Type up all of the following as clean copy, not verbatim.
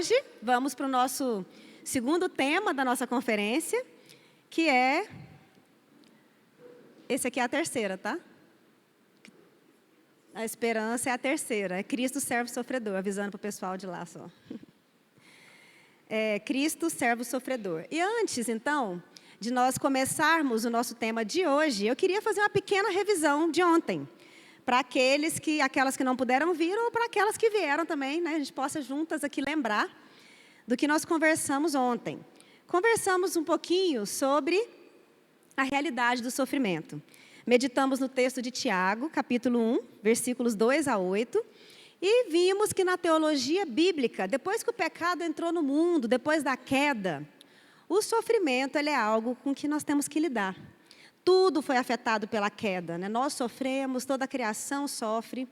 hoje vamos para o nosso segundo tema da nossa conferência, que é... Esse aqui é a terceira, tá? A esperança é a terceira, é Cristo servo sofredor, avisando para o pessoal de lá só. É Cristo servo sofredor. E antes, então, de nós começarmos o nosso tema de hoje, eu queria fazer uma pequena revisão de ontem, para aquelas que não puderam vir ou para aquelas que vieram também, né? A gente possa juntas aqui lembrar do que nós conversamos ontem. Conversamos um pouquinho sobre a realidade do sofrimento. Meditamos no texto de Tiago, capítulo 1, versículos 2 a 8, e vimos que na teologia bíblica, depois que o pecado entrou no mundo, depois da queda, o sofrimento ele é algo com que nós temos que lidar. Tudo foi afetado pela queda, né? Nós sofremos, toda a criação sofre.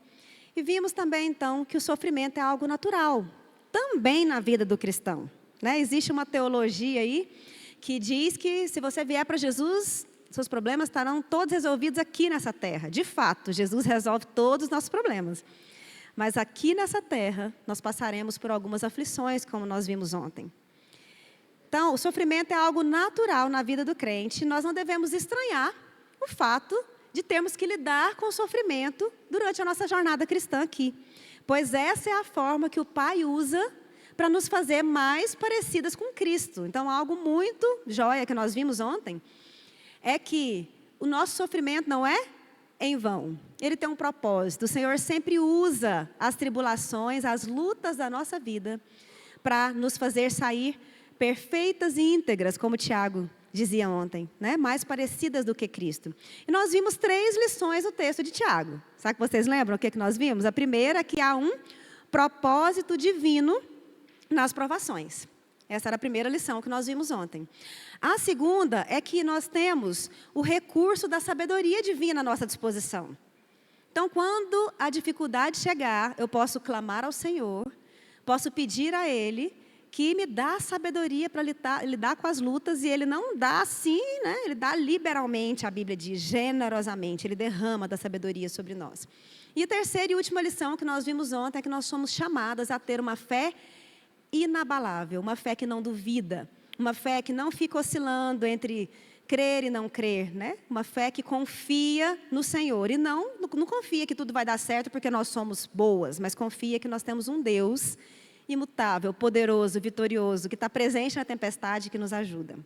E vimos também, então, que o sofrimento é algo natural, também na vida do cristão, né? Existe uma teologia aí que diz que se você vier para Jesus, seus problemas estarão todos resolvidos aqui nessa terra. De fato, Jesus resolve todos os nossos problemas. Mas aqui nessa terra, nós passaremos por algumas aflições, como nós vimos ontem. Então, o sofrimento é algo natural na vida do crente. Nós não devemos estranhar o fato de termos que lidar com o sofrimento durante a nossa jornada cristã aqui. Pois essa é a forma que o Pai usa para nos fazer mais parecidas com Cristo. Então, algo muito joia que nós vimos ontem é que o nosso sofrimento não é em vão. Ele tem um propósito. O Senhor sempre usa as tribulações, as lutas da nossa vida para nos fazer sair perfeitas e íntegras, como Tiago dizia ontem, né? Mais parecidas do que Cristo. E nós vimos 3 lições no texto de Tiago. Sabe que vocês lembram o que nós vimos? A primeira é que há um propósito divino nas provações. Essa era a primeira lição que nós vimos ontem. A segunda é que nós temos o recurso da sabedoria divina à nossa disposição. Então, quando a dificuldade chegar, eu posso clamar ao Senhor, posso pedir a Ele que me dá sabedoria para lidar com as lutas, e Ele não dá assim, né? Ele dá liberalmente, a Bíblia diz, generosamente, Ele derrama da sabedoria sobre nós. E a terceira e última lição que nós vimos ontem é que nós somos chamadas a ter uma fé inabalável, uma fé que não duvida, uma fé que não fica oscilando entre crer e não crer, né? Uma fé que confia no Senhor, e não confia que tudo vai dar certo porque nós somos boas, mas confia que nós temos um Deus imutável, poderoso, vitorioso, que está presente na tempestade e que nos ajuda.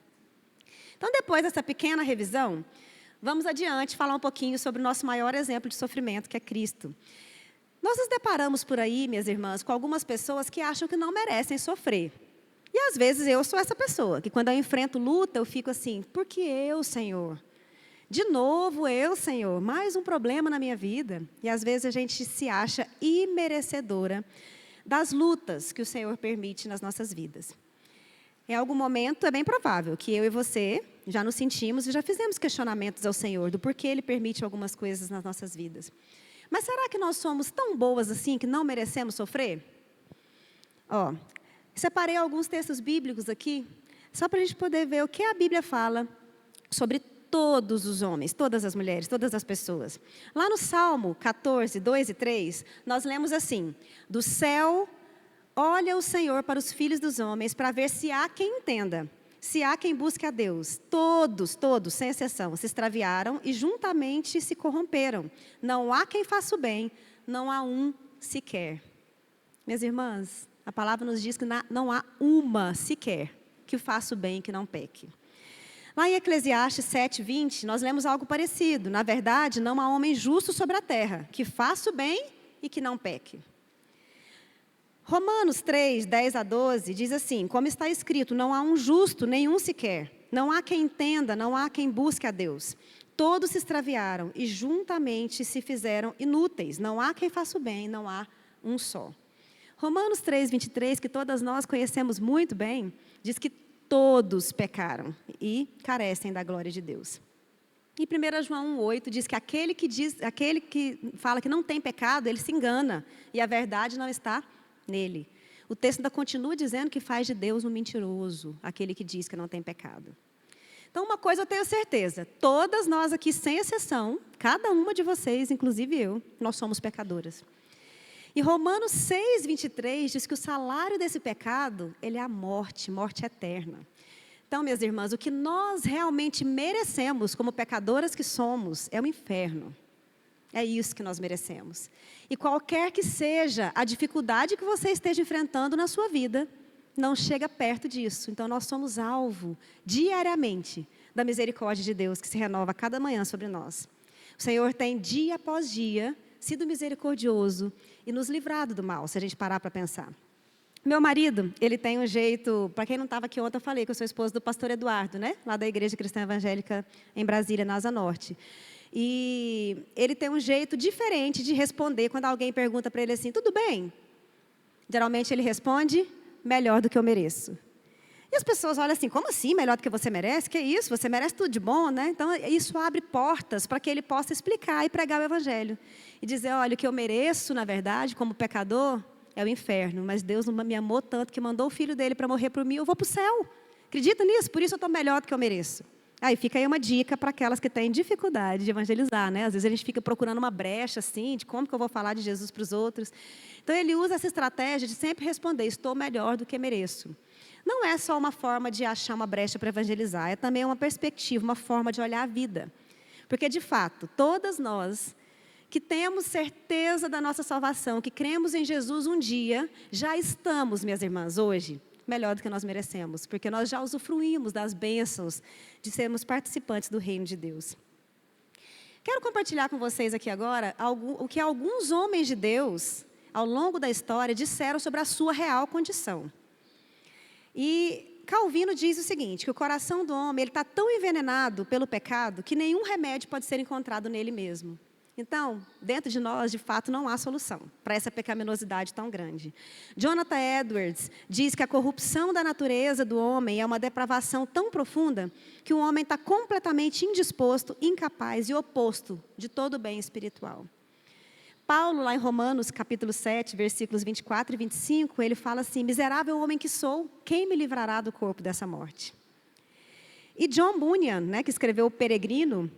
Então, depois dessa pequena revisão, vamos adiante falar um pouquinho sobre o nosso maior exemplo de sofrimento, que é Cristo. Nós nos deparamos por aí, minhas irmãs, com algumas pessoas que acham que não merecem sofrer. E às vezes eu sou essa pessoa, que quando eu enfrento luta, eu fico assim, por que eu, Senhor? De novo eu, Senhor, mais um problema na minha vida. E às vezes a gente se acha imerecedora das lutas que o Senhor permite nas nossas vidas. Em algum momento, é bem provável que eu e você já nos sentimos e já fizemos questionamentos ao Senhor do porquê Ele permite algumas coisas nas nossas vidas. Mas será que nós somos tão boas assim que não merecemos sofrer? Separei alguns textos bíblicos aqui, só para a gente poder ver o que a Bíblia fala sobre todos os homens, todas as mulheres, todas as pessoas. Lá no Salmo 14, 2 e 3, nós lemos assim: do céu olha o Senhor para os filhos dos homens, para ver se há quem entenda, se há quem busque a Deus. Todos, sem exceção, se extraviaram e juntamente se corromperam. Não há quem faça o bem, não há um sequer. Minhas irmãs, a palavra nos diz que não há uma sequer que faça o bem e que não peque. Lá em Eclesiastes 7:20, nós lemos algo parecido. Na verdade, não há homem justo sobre a terra, que faça o bem e que não peque. Romanos 3, 10 a 12, diz assim: como está escrito, não há um justo, nenhum sequer. Não há quem entenda, não há quem busque a Deus. Todos se extraviaram e juntamente se fizeram inúteis. Não há quem faça o bem, não há um só. Romanos 3, 23, que todas nós conhecemos muito bem, diz que todos pecaram e carecem da glória de Deus. E 1 João 1,8 diz que aquele que fala que não tem pecado, ele se engana, e a verdade não está nele. O texto ainda continua dizendo que faz de Deus um mentiroso, aquele que diz que não tem pecado. Então, uma coisa eu tenho certeza, todas nós aqui, sem exceção, cada uma de vocês, inclusive eu, nós somos pecadoras. E Romanos 6, 23 diz que o salário desse pecado, ele é a morte, morte eterna. Então, minhas irmãs, o que nós realmente merecemos como pecadoras que somos é o inferno. É isso que nós merecemos. E qualquer que seja a dificuldade que você esteja enfrentando na sua vida, não chega perto disso. Então, nós somos alvo, diariamente, da misericórdia de Deus, que se renova a cada manhã sobre nós. O Senhor tem, dia após dia, sido misericordioso e nos livrado do mal, se a gente parar para pensar. Meu marido, ele tem um jeito, para quem não estava aqui ontem, eu falei que eu sou esposa do pastor Eduardo, né? Lá da Igreja Cristã Evangélica em Brasília, na Asa Norte. E ele tem um jeito diferente de responder quando alguém pergunta para ele assim, tudo bem? Geralmente ele responde, melhor do que eu mereço. E as pessoas olham assim, como assim, melhor do que você merece? Que isso, você merece tudo de bom, né? Então, isso abre portas para que ele possa explicar e pregar o Evangelho. E dizer, olha, o que eu mereço, na verdade, como pecador, é o inferno. Mas Deus não me amou tanto que mandou o filho dele para morrer por mim, eu vou para o céu. Acredita nisso? Por isso eu estou melhor do que eu mereço. Aí fica aí uma dica para aquelas que têm dificuldade de evangelizar, né? Às vezes a gente fica procurando uma brecha, assim, de como que eu vou falar de Jesus para os outros. Então, ele usa essa estratégia de sempre responder, estou melhor do que mereço. Não é só uma forma de achar uma brecha para evangelizar, é também uma perspectiva, uma forma de olhar a vida. Porque, de fato, todas nós que temos certeza da nossa salvação, que cremos em Jesus um dia, já estamos, minhas irmãs, hoje, melhor do que nós merecemos, porque nós já usufruímos das bênçãos de sermos participantes do reino de Deus. Quero compartilhar com vocês aqui agora o que alguns homens de Deus, ao longo da história, disseram sobre a sua real condição. E Calvino diz o seguinte, que o coração do homem está tão envenenado pelo pecado que nenhum remédio pode ser encontrado nele mesmo. Então, dentro de nós, de fato, não há solução para essa pecaminosidade tão grande. Jonathan Edwards diz que a corrupção da natureza do homem é uma depravação tão profunda que o homem está completamente indisposto, incapaz e oposto de todo o bem espiritual. Paulo, lá em Romanos, capítulo 7, versículos 24 e 25, ele fala assim, miserável homem que sou, quem me livrará do corpo dessa morte? E John Bunyan, né, que escreveu O Peregrino,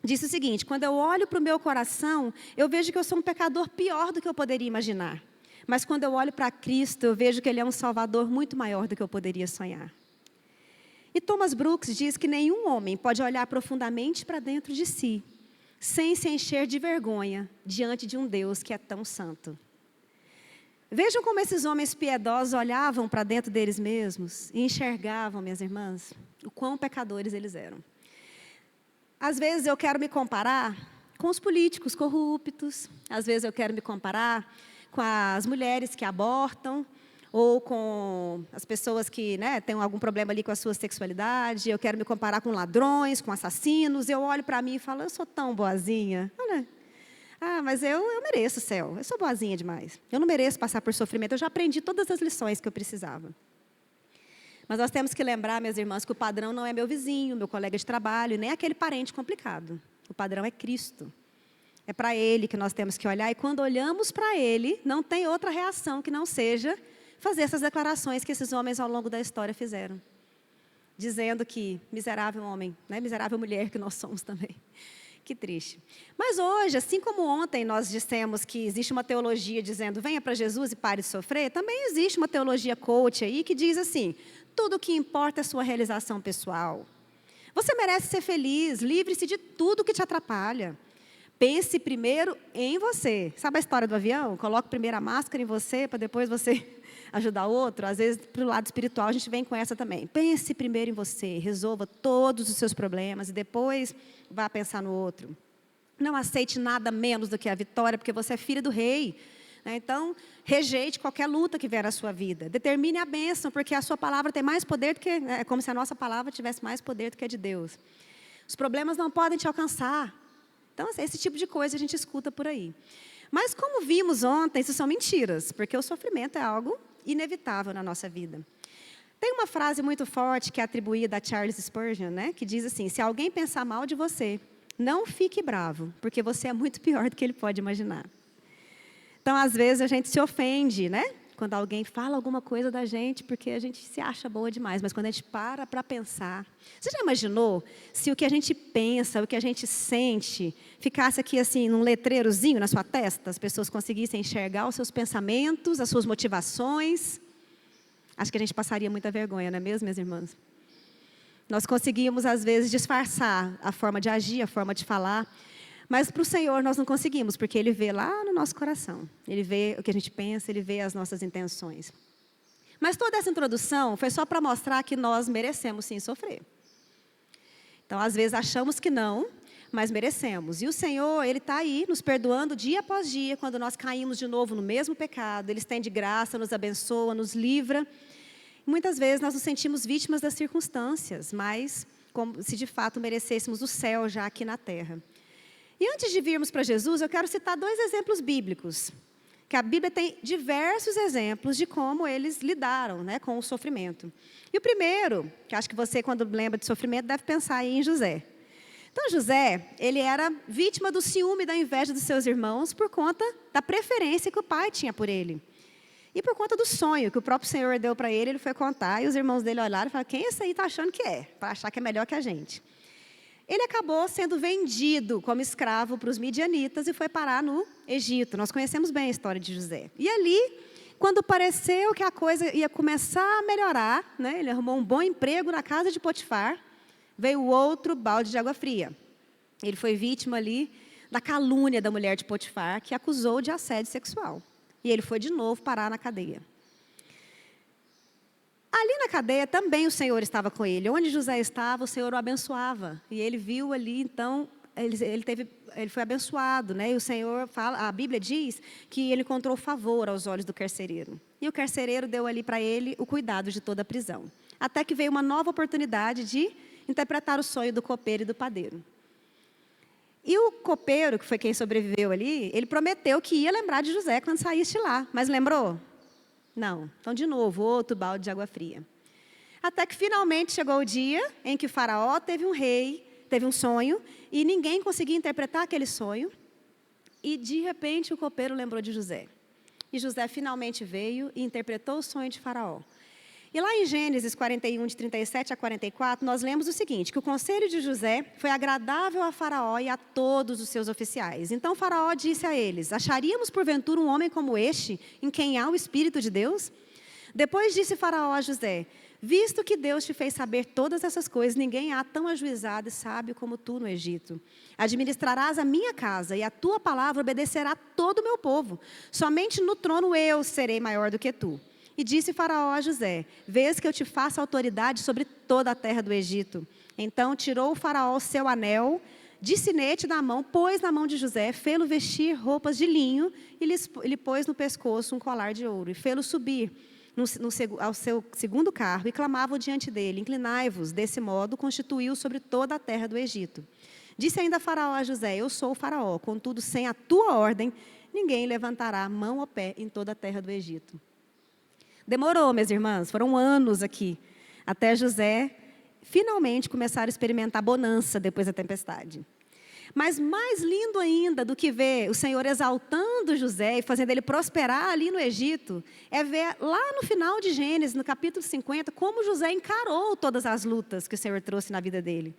disse o seguinte, quando eu olho para o meu coração, eu vejo que eu sou um pecador pior do que eu poderia imaginar. Mas quando eu olho para Cristo, eu vejo que Ele é um Salvador muito maior do que eu poderia sonhar. E Thomas Brooks diz que nenhum homem pode olhar profundamente para dentro de si, sem se encher de vergonha diante de um Deus que é tão santo. Vejam como esses homens piedosos olhavam para dentro deles mesmos e enxergavam, minhas irmãs, o quão pecadores eles eram. Às vezes eu quero me comparar com os políticos corruptos, às vezes eu quero me comparar com as mulheres que abortam, ou com as pessoas que, né, têm algum problema ali com a sua sexualidade, eu quero me comparar com ladrões, com assassinos, eu olho para mim e falo, eu sou tão boazinha, olha, mas eu mereço o céu, eu sou boazinha demais, eu não mereço passar por sofrimento, eu já aprendi todas as lições que eu precisava. Mas nós temos que lembrar, minhas irmãs, que o padrão não é meu vizinho, meu colega de trabalho, nem aquele parente complicado. O padrão é Cristo. É para Ele que nós temos que olhar. E quando olhamos para Ele, não tem outra reação que não seja fazer essas declarações que esses homens ao longo da história fizeram. Dizendo que miserável homem, né, miserável mulher que nós somos também. Que triste. Mas hoje, assim como ontem nós dissemos que existe uma teologia dizendo venha para Jesus e pare de sofrer, também existe uma teologia coach aí que diz assim, tudo o que importa é a sua realização pessoal. Você merece ser feliz, livre-se de tudo que te atrapalha. Pense primeiro em você. Sabe a história do avião? Coloque primeiro a máscara em você, para depois você ajudar o outro. Às vezes, para o lado espiritual, a gente vem com essa também. Pense primeiro em você, resolva todos os seus problemas e depois vá pensar no outro. Não aceite nada menos do que a vitória, porque você é filha do rei. Então, rejeite qualquer luta que vier à sua vida. Determine a bênção, porque a sua palavra tem mais poder do que... É como se a nossa palavra tivesse mais poder do que a de Deus. Os problemas não podem te alcançar. Então, esse tipo de coisa a gente escuta por aí. Mas, como vimos ontem, isso são mentiras, porque o sofrimento é algo inevitável na nossa vida. Tem uma frase muito forte que é atribuída a Charles Spurgeon, né, que diz assim, se alguém pensar mal de você, não fique bravo, porque você é muito pior do que ele pode imaginar. Então, às vezes, a gente se ofende, né? quando alguém fala alguma coisa da gente, porque a gente se acha boa demais, mas quando a gente para pensar... Você já imaginou se o que a gente pensa, o que a gente sente, ficasse aqui assim, num letreirozinho na sua testa, as pessoas conseguissem enxergar os seus pensamentos, as suas motivações? Acho que a gente passaria muita vergonha, não é mesmo, minhas irmãs? Nós conseguimos, às vezes, disfarçar a forma de agir, a forma de falar, mas para o Senhor nós não conseguimos, porque Ele vê lá no nosso coração. Ele vê o que a gente pensa, Ele vê as nossas intenções. Mas toda essa introdução foi só para mostrar que nós merecemos sim sofrer. Então, às vezes achamos que não, mas merecemos. E o Senhor, Ele está aí nos perdoando dia após dia, quando nós caímos de novo no mesmo pecado. Ele estende graça, nos abençoa, nos livra. Muitas vezes nós nos sentimos vítimas das circunstâncias, mas como se de fato merecêssemos o céu já aqui na terra. E antes de virmos para Jesus, eu quero citar 2 exemplos bíblicos, que a Bíblia tem diversos exemplos de como eles lidaram, né, com o sofrimento. E o primeiro, que acho que você, quando lembra de sofrimento, deve pensar aí em José. Então, José, ele era vítima do ciúme e da inveja dos seus irmãos por conta da preferência que o pai tinha por ele. E por conta do sonho que o próprio Senhor deu para ele, ele foi contar, e os irmãos dele olharam e falaram, quem esse aí está achando que é? Para achar que é melhor que a gente. Ele acabou sendo vendido como escravo para os midianitas e foi parar no Egito. Nós conhecemos bem a história de José. E ali, quando pareceu que a coisa ia começar a melhorar, né, ele arrumou um bom emprego na casa de Potifar, veio outro balde de água fria. Ele foi vítima ali da calúnia da mulher de Potifar, que acusou de assédio sexual. E ele foi de novo parar na cadeia. Ali na cadeia também o Senhor estava com ele. Onde José estava, o Senhor o abençoava. E ele viu ali, então, ele foi abençoado, né? E o Senhor fala, a Bíblia diz que ele encontrou favor aos olhos do carcereiro. E o carcereiro deu ali para ele o cuidado de toda a prisão. Até que veio uma nova oportunidade de interpretar o sonho do copeiro e do padeiro. E o copeiro, que foi quem sobreviveu ali, ele prometeu que ia lembrar de José quando saísse lá. Mas lembrou? Não. Então, de novo, outro balde de água fria. Até que finalmente chegou o dia em que o faraó teve um rei, teve um sonho, e ninguém conseguia interpretar aquele sonho. E, de repente, o copeiro lembrou de José. E José finalmente veio e interpretou o sonho de faraó. E lá em Gênesis 41, de 37 a 44, nós lemos o seguinte, que o conselho de José foi agradável a Faraó e a todos os seus oficiais. Então Faraó disse a eles, acharíamos porventura um homem como este, em quem há o Espírito de Deus? Depois disse Faraó a José, visto que Deus te fez saber todas essas coisas, ninguém há tão ajuizado e sábio como tu no Egito. Administrarás a minha casa e a tua palavra obedecerá todo o meu povo. Somente no trono eu serei maior do que tu. E disse Faraó a José, vês que eu te faço autoridade sobre toda a terra do Egito. Então tirou o Faraó o seu anel de sinete da mão, pôs na mão de José, fê-lo vestir roupas de linho e lhe pôs no pescoço um colar de ouro. E fê-lo subir ao seu segundo carro e clamavam diante dele, inclinai-vos, desse modo constituiu sobre toda a terra do Egito. Disse ainda Faraó a José, eu sou o Faraó, contudo sem a tua ordem, ninguém levantará mão ou pé em toda a terra do Egito. Demorou, minhas irmãs, foram anos aqui, até José finalmente começar a experimentar bonança depois da tempestade. Mas mais lindo ainda do que ver o Senhor exaltando José e fazendo ele prosperar ali no Egito, é ver lá no final de Gênesis, no capítulo 50, como José encarou todas as lutas que o Senhor trouxe na vida dele.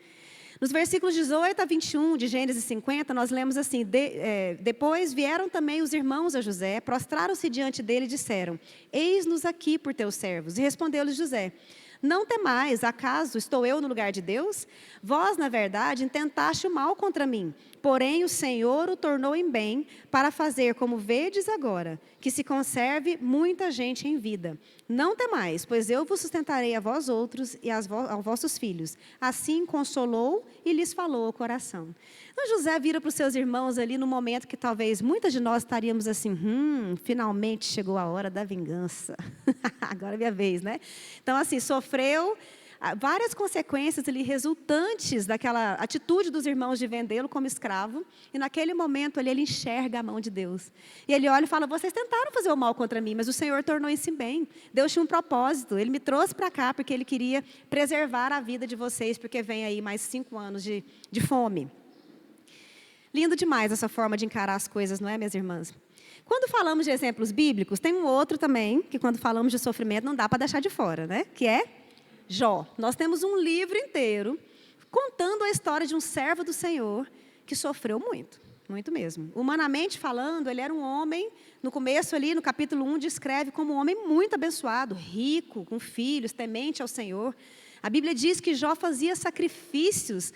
Nos versículos 18 a 21 de Gênesis 50, nós lemos assim, depois vieram também os irmãos a José, prostraram-se diante dele e disseram, eis-nos aqui por teus servos. E respondeu-lhes José, não temais, acaso estou eu no lugar de Deus? Vós, na verdade, intentaste o mal contra mim, porém o Senhor o tornou em bem, para fazer como vedes agora, que se conserve muita gente em vida. Não temais, pois eu vos sustentarei a vós outros e aos vossos filhos. Assim consolou e lhes falou ao coração. Então José vira para os seus irmãos ali no momento que talvez muitas de nós estaríamos assim, finalmente chegou a hora da vingança. Agora é minha vez, né? Então assim, sofreu várias consequências ali resultantes daquela atitude dos irmãos de vendê-lo como escravo. E naquele momento ali, ele enxerga a mão de Deus. E ele olha e fala, vocês tentaram fazer o mal contra mim, mas o Senhor tornou isso em bem. Deus tinha um propósito, Ele me trouxe para cá porque Ele queria preservar a vida de vocês, porque vem aí mais 5 anos de fome. Lindo demais essa forma de encarar as coisas, não é, minhas irmãs? Quando falamos de exemplos bíblicos, tem um outro também, que quando falamos de sofrimento não dá para deixar de fora, né? Que é Jó. Nós temos um livro inteiro contando a história de um servo do Senhor que sofreu muito, muito mesmo. Humanamente falando, ele era um homem, no começo ali, no capítulo 1, descreve como um homem muito abençoado, rico, com filhos, temente ao Senhor. A Bíblia diz que Jó fazia sacrifícios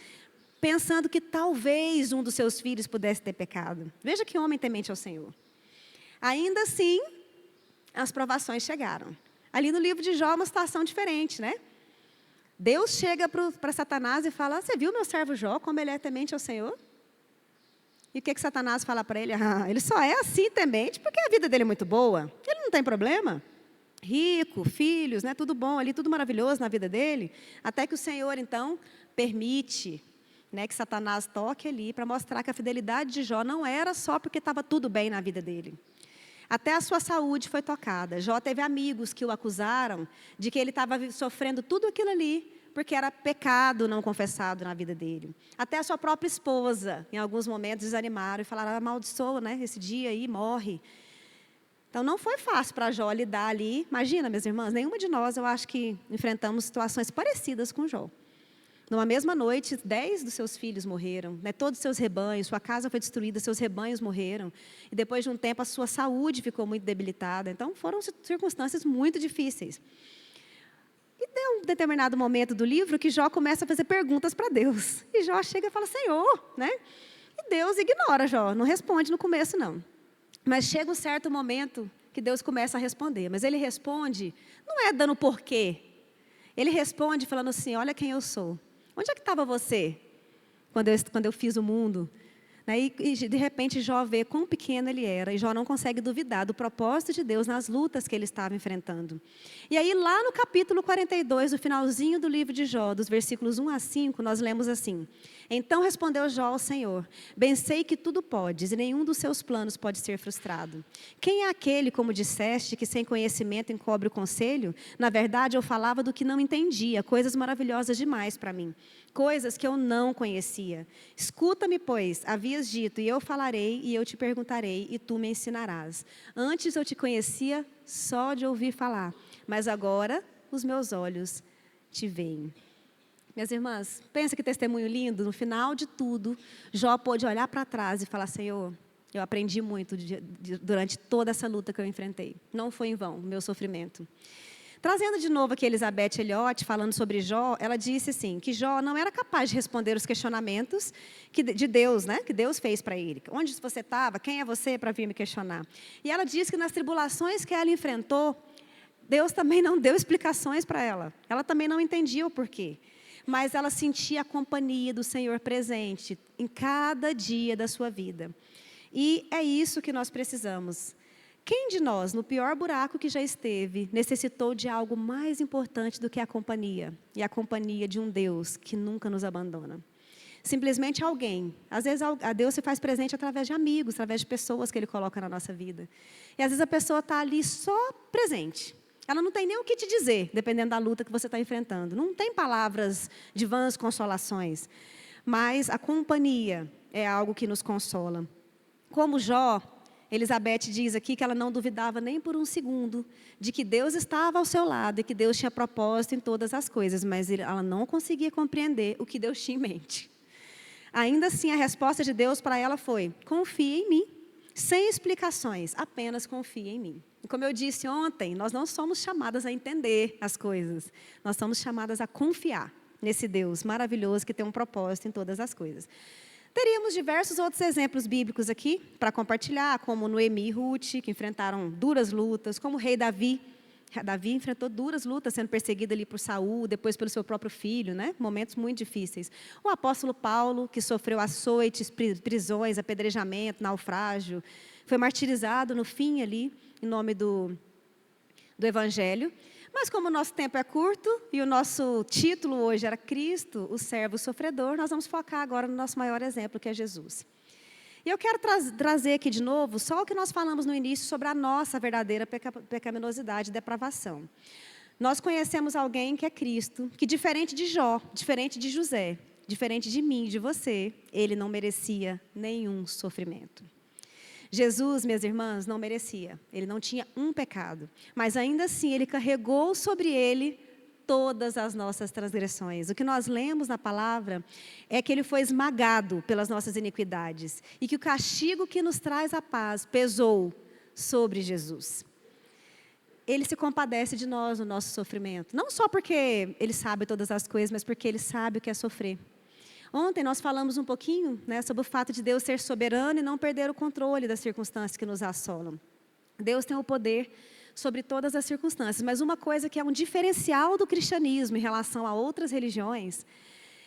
pensando que talvez um dos seus filhos pudesse ter pecado. Veja que homem temente ao Senhor. Ainda assim, as provações chegaram. Ali no livro de Jó, uma situação diferente, né? Deus chega para Satanás e fala, você viu meu servo Jó, como ele é temente ao Senhor? E o que Satanás fala para ele? Ele só é assim temente porque a vida dele é muito boa. Ele não tem problema. Rico, filhos, né, tudo bom ali, tudo maravilhoso na vida dele. Até que o Senhor, então, permite, né, que Satanás toque ali para mostrar que a fidelidade de Jó não era só porque estava tudo bem na vida dele. Até a sua saúde foi tocada. Jó teve amigos que o acusaram de que ele estava sofrendo tudo aquilo ali, porque era pecado não confessado na vida dele. Até a sua própria esposa, em alguns momentos, desanimaram e falaram, amaldiçoa, né, esse dia aí, morre. Então, não foi fácil para Jó lidar ali. Imagina, minhas irmãs, nenhuma de nós, eu acho que enfrentamos situações parecidas com Jó. Numa mesma noite, 10 dos seus filhos morreram, né? Todos os seus rebanhos, sua casa foi destruída, seus rebanhos morreram. E depois de um tempo, a sua saúde ficou muito debilitada. Então, foram circunstâncias muito difíceis. E tem um determinado momento do livro que Jó começa a fazer perguntas para Deus. E Jó chega e fala, Senhor, né? E Deus ignora Jó, não responde no começo, não. Mas chega um certo momento que Deus começa a responder. Mas ele responde, não é dando porquê. Ele responde falando assim, olha quem eu sou. Onde é que estava você quando eu fiz o mundo? E de repente Jó vê quão pequeno ele era. E Jó não consegue duvidar do propósito de Deus nas lutas que ele estava enfrentando. E aí lá no capítulo 42, no finalzinho do livro de Jó, dos versículos 1 a 5, nós lemos assim. Então respondeu Jó ao Senhor, bem sei que tudo podes, e nenhum dos seus planos pode ser frustrado. Quem é aquele, como disseste, que sem conhecimento encobre o conselho? Na verdade, eu falava do que não entendia, coisas maravilhosas demais para mim, coisas que eu não conhecia. Escuta-me, pois, havias dito, e eu falarei, e eu te perguntarei, e tu me ensinarás. Antes eu te conhecia só de ouvir falar, mas agora os meus olhos te veem. Minhas irmãs, pensa que testemunho lindo. No final de tudo, Jó pôde olhar para trás e falar, Senhor, eu aprendi muito durante toda essa luta que eu enfrentei. Não foi em vão o meu sofrimento. Trazendo de novo aqui Elizabeth Elliot, falando sobre Jó, ela disse assim, que Jó não era capaz de responder os questionamentos de Deus, né, que Deus fez para ele. Onde você estava? Quem é você para vir me questionar? E ela disse que nas tribulações que ela enfrentou, Deus também não deu explicações para ela. Ela também não entendia o porquê. Mas ela sentia a companhia do Senhor presente em cada dia da sua vida. E é isso que nós precisamos. Quem de nós, no pior buraco que já esteve, necessitou de algo mais importante do que a companhia? E a companhia de um Deus que nunca nos abandona. Simplesmente alguém. Às vezes a Deus se faz presente através de amigos, através de pessoas que Ele coloca na nossa vida. E às vezes a pessoa está ali só presente. Ela não tem nem o que te dizer, dependendo da luta que você está enfrentando. Não tem palavras de vãs consolações. Mas a companhia é algo que nos consola. Como Jó, Elizabeth diz aqui que ela não duvidava nem por um segundo de que Deus estava ao seu lado e que Deus tinha propósito em todas as coisas, mas ela não conseguia compreender o que Deus tinha em mente. Ainda assim, a resposta de Deus para ela foi, confie em mim, sem explicações, apenas confie em mim. E como eu disse ontem, nós não somos chamadas a entender as coisas, nós somos chamadas a confiar nesse Deus maravilhoso que tem um propósito em todas as coisas. Teríamos diversos outros exemplos bíblicos aqui para compartilhar, como Noemi e Ruth, que enfrentaram duras lutas, como o rei Davi. Davi enfrentou duras lutas, sendo perseguido ali por Saul, depois pelo seu próprio filho, né? Momentos muito difíceis. O apóstolo Paulo, que sofreu açoites, prisões, apedrejamento, naufrágio, foi martirizado no fim ali, em nome do Evangelho. Mas como o nosso tempo é curto e o nosso título hoje era Cristo, o servo sofredor, nós vamos focar agora no nosso maior exemplo, que é Jesus. E eu quero trazer aqui de novo só o que nós falamos no início sobre a nossa verdadeira pecaminosidade e depravação. Nós conhecemos alguém que é Cristo, que diferente de Jó, diferente de José, diferente de mim, de você, ele não merecia nenhum sofrimento. Jesus, minhas irmãs, não merecia. Ele não tinha um pecado. Mas ainda assim, ele carregou sobre ele todas as nossas transgressões. O que nós lemos na palavra é que ele foi esmagado pelas nossas iniquidades. E que o castigo que nos traz a paz pesou sobre Jesus. Ele se compadece de nós no nosso sofrimento. Não só porque ele sabe todas as coisas, mas porque ele sabe o que é sofrer. Ontem nós falamos um pouquinho, né, sobre o fato de Deus ser soberano e não perder o controle das circunstâncias que nos assolam. Deus tem o poder sobre todas as circunstâncias, mas uma coisa que é um diferencial do cristianismo em relação a outras religiões,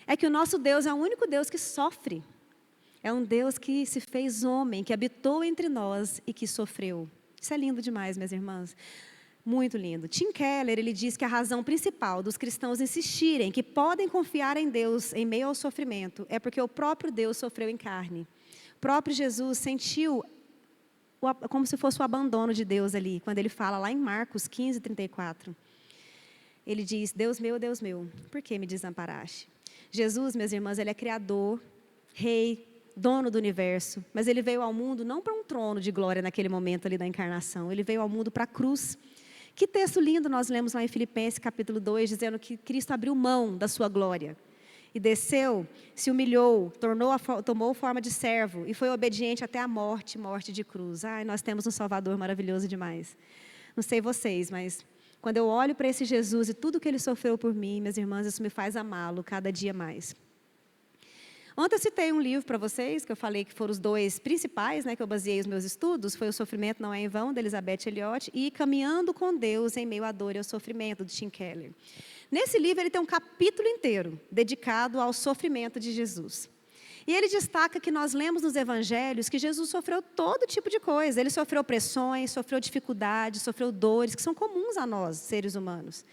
é que o nosso Deus é o único Deus que sofre. É um Deus que se fez homem, que habitou entre nós e que sofreu. Isso é lindo demais, minhas irmãs. Muito lindo. Tim Keller, ele diz que a razão principal dos cristãos insistirem que podem confiar em Deus em meio ao sofrimento é porque o próprio Deus sofreu em carne. O próprio Jesus sentiu como se fosse o abandono de Deus ali, quando ele fala lá em Marcos 15:34. Ele diz, Deus meu, por que me desamparaste? Jesus, minhas irmãs, ele é criador, rei, dono do universo, mas ele veio ao mundo não para um trono de glória naquele momento ali da encarnação, ele veio ao mundo para a cruz. Que texto lindo nós lemos lá em Filipenses capítulo 2, dizendo que Cristo abriu mão da sua glória e desceu, se humilhou, tomou forma de servo e foi obediente até a morte de cruz. Ai, nós temos um Salvador maravilhoso demais. Não sei vocês, mas quando eu olho para esse Jesus e tudo que ele sofreu por mim, minhas irmãs, isso me faz amá-lo cada dia mais. Ontem eu citei um livro para vocês, que eu falei que foram os dois principais, né, que eu baseei os meus estudos, foi O Sofrimento Não É Em Vão, da Elizabeth Elliot, e Caminhando com Deus em Meio à Dor e ao Sofrimento, do Tim Keller. Nesse livro ele tem um capítulo inteiro dedicado ao sofrimento de Jesus. E ele destaca que nós lemos nos evangelhos que Jesus sofreu todo tipo de coisa. Ele sofreu pressões, sofreu dificuldades, sofreu dores, que são comuns a nós, seres humanos.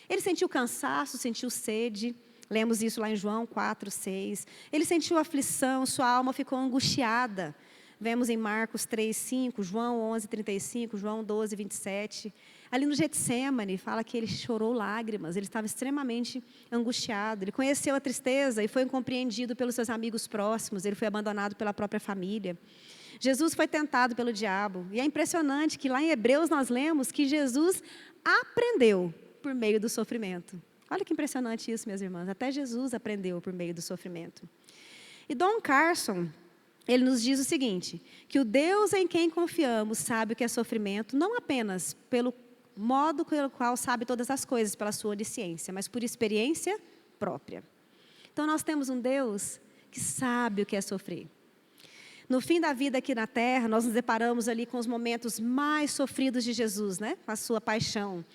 Ele sentiu cansaço, sentiu sede. Lemos isso lá em João 4:6. Ele sentiu aflição, sua alma ficou angustiada. Vemos em Marcos 3:5, João 11:35, João 12:27. Ali no Getsêmani, fala que ele chorou lágrimas, ele estava extremamente angustiado. Ele conheceu a tristeza e foi incompreendido pelos seus amigos próximos, ele foi abandonado pela própria família. Jesus foi tentado pelo diabo. E é impressionante que lá em Hebreus nós lemos que Jesus aprendeu por meio do sofrimento. Olha que impressionante isso, minhas irmãs. Até Jesus aprendeu por meio do sofrimento. E Don Carson, ele nos diz o seguinte, que o Deus em quem confiamos sabe o que é sofrimento, não apenas pelo modo pelo qual sabe todas as coisas, pela sua onisciência, mas por experiência própria. Então, nós temos um Deus que sabe o que é sofrer. No fim da vida aqui na Terra, nós nos deparamos ali com os momentos mais sofridos de Jesus, né? Com a sua paixão.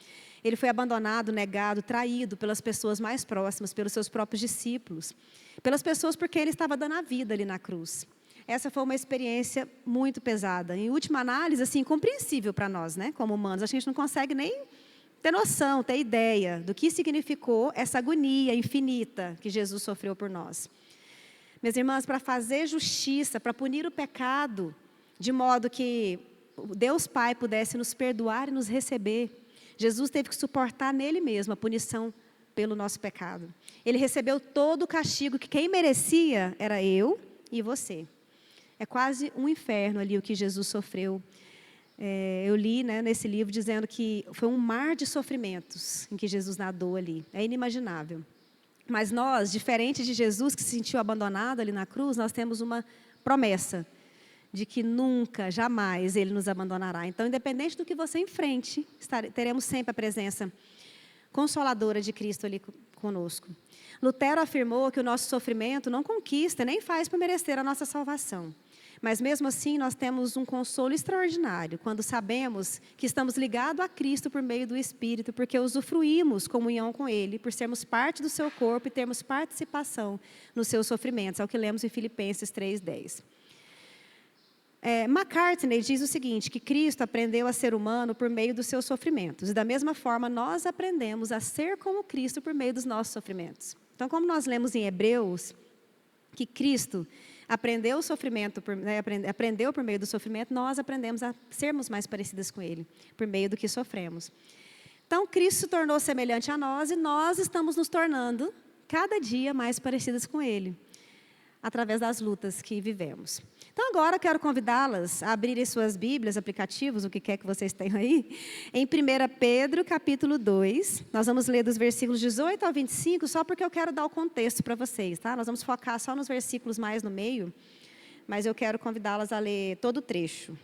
Ele foi abandonado, negado, traído pelas pessoas mais próximas, pelos seus próprios discípulos, pelas pessoas por quem ele estava dando a vida ali na cruz. Essa foi uma experiência muito pesada. Em última análise, assim, incompreensível para nós, né, como humanos. A gente não consegue nem ter noção, ter ideia do que significou essa agonia infinita que Jesus sofreu por nós. Minhas irmãs, para fazer justiça, para punir o pecado, de modo que Deus Pai pudesse nos perdoar e nos receber, Jesus teve que suportar nele mesmo a punição pelo nosso pecado. Ele recebeu todo o castigo que quem merecia era eu e você. É quase um inferno ali o que Jesus sofreu. Eu li, né, nesse livro dizendo que foi um mar de sofrimentos em que Jesus nadou ali. É inimaginável. Mas nós, diferente de Jesus que se sentiu abandonado ali na cruz, nós temos uma promessa de que nunca, jamais Ele nos abandonará. Então, independente do que você enfrente, teremos sempre a presença consoladora de Cristo ali conosco. Lutero afirmou que o nosso sofrimento não conquista, nem faz por merecer a nossa salvação. Mas mesmo assim, nós temos um consolo extraordinário, quando sabemos que estamos ligados a Cristo por meio do Espírito, porque usufruímos comunhão com Ele, por sermos parte do seu corpo e termos participação nos seus sofrimentos. É o que lemos em Filipenses 3:10. McCartney diz o seguinte, que Cristo aprendeu a ser humano por meio dos seus sofrimentos. E da mesma forma, nós aprendemos a ser como Cristo por meio dos nossos sofrimentos. Então, como nós lemos em Hebreus, que Cristo aprendeu o sofrimento, aprendeu por meio do sofrimento, nós aprendemos a sermos mais parecidas com Ele, por meio do que sofremos. Então, Cristo se tornou semelhante a nós e nós estamos nos tornando cada dia mais parecidas com Ele, através das lutas que vivemos. Então, agora eu quero convidá-las a abrirem suas Bíblias, aplicativos, o que quer que vocês tenham aí, em 1 Pedro, capítulo 2. Nós vamos ler dos versículos 18 ao 25, só porque eu quero dar o contexto para vocês, tá? Nós vamos focar só nos versículos mais no meio, mas eu quero convidá-las a ler todo o trecho.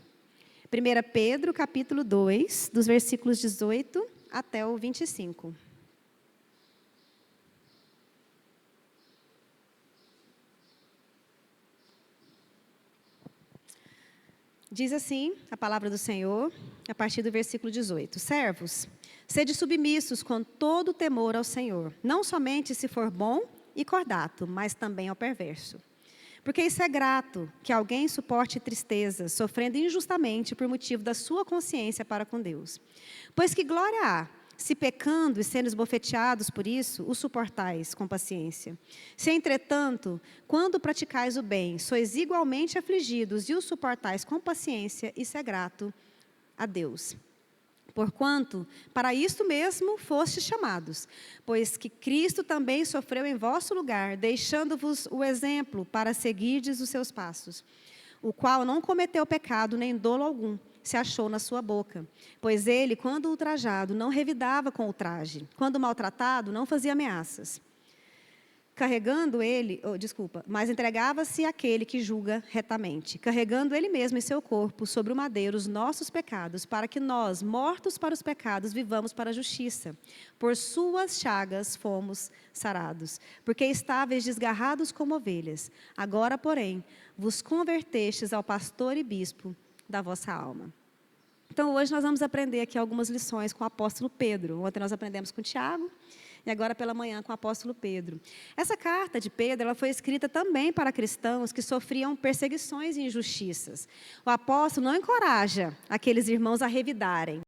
1 Pedro, capítulo 2, dos versículos 18 até o 25. Diz assim a palavra do Senhor, a partir do versículo 18. Servos, sede submissos com todo temor ao Senhor, não somente se for bom e cordato, mas também ao perverso. Porque isso é grato, que alguém suporte tristeza, sofrendo injustamente por motivo da sua consciência para com Deus. Pois que glória há, se pecando e sendo esbofeteados por isso, o suportais com paciência. Se, entretanto, quando praticais o bem, sois igualmente afligidos e o suportais com paciência, isso é grato a Deus. Porquanto, para isto mesmo fostes chamados, pois que Cristo também sofreu em vosso lugar, deixando-vos o exemplo para seguirdes os seus passos, o qual não cometeu pecado nem dolo algum, se achou na sua boca. Pois ele, quando ultrajado, não revidava com ultraje. Quando maltratado, não fazia ameaças. Mas entregava-se àquele que julga retamente, carregando ele mesmo em seu corpo, sobre o madeiro, os nossos pecados, para que nós, mortos para os pecados, vivamos para a justiça. Por suas chagas fomos sarados, porque estáveis desgarrados como ovelhas. Agora, porém, vos convertestes ao pastor e bispo da vossa alma. Então, hoje nós vamos aprender aqui algumas lições com o apóstolo Pedro. Ontem nós aprendemos com o Tiago e agora pela manhã com o apóstolo Pedro. Essa carta de Pedro, ela foi escrita também para cristãos que sofriam perseguições e injustiças. O apóstolo não encoraja aqueles irmãos a revidarem.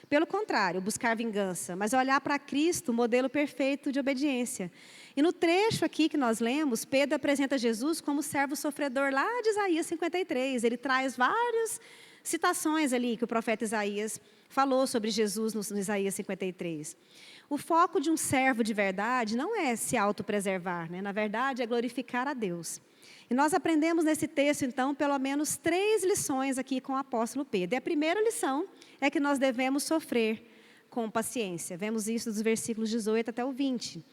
Pelo contrário, buscar vingança, mas olhar para Cristo, o modelo perfeito de obediência. E no trecho aqui que nós lemos, Pedro apresenta Jesus como servo sofredor lá de Isaías 53. Ele traz várias citações ali que o profeta Isaías falou sobre Jesus no Isaías 53. O foco de um servo de verdade não é se autopreservar, né? Na verdade, é glorificar a Deus. E nós aprendemos nesse texto, então, pelo menos 3 lições aqui com o apóstolo Pedro. E a primeira lição é que nós devemos sofrer com paciência. Vemos isso dos versículos 18 até o 20.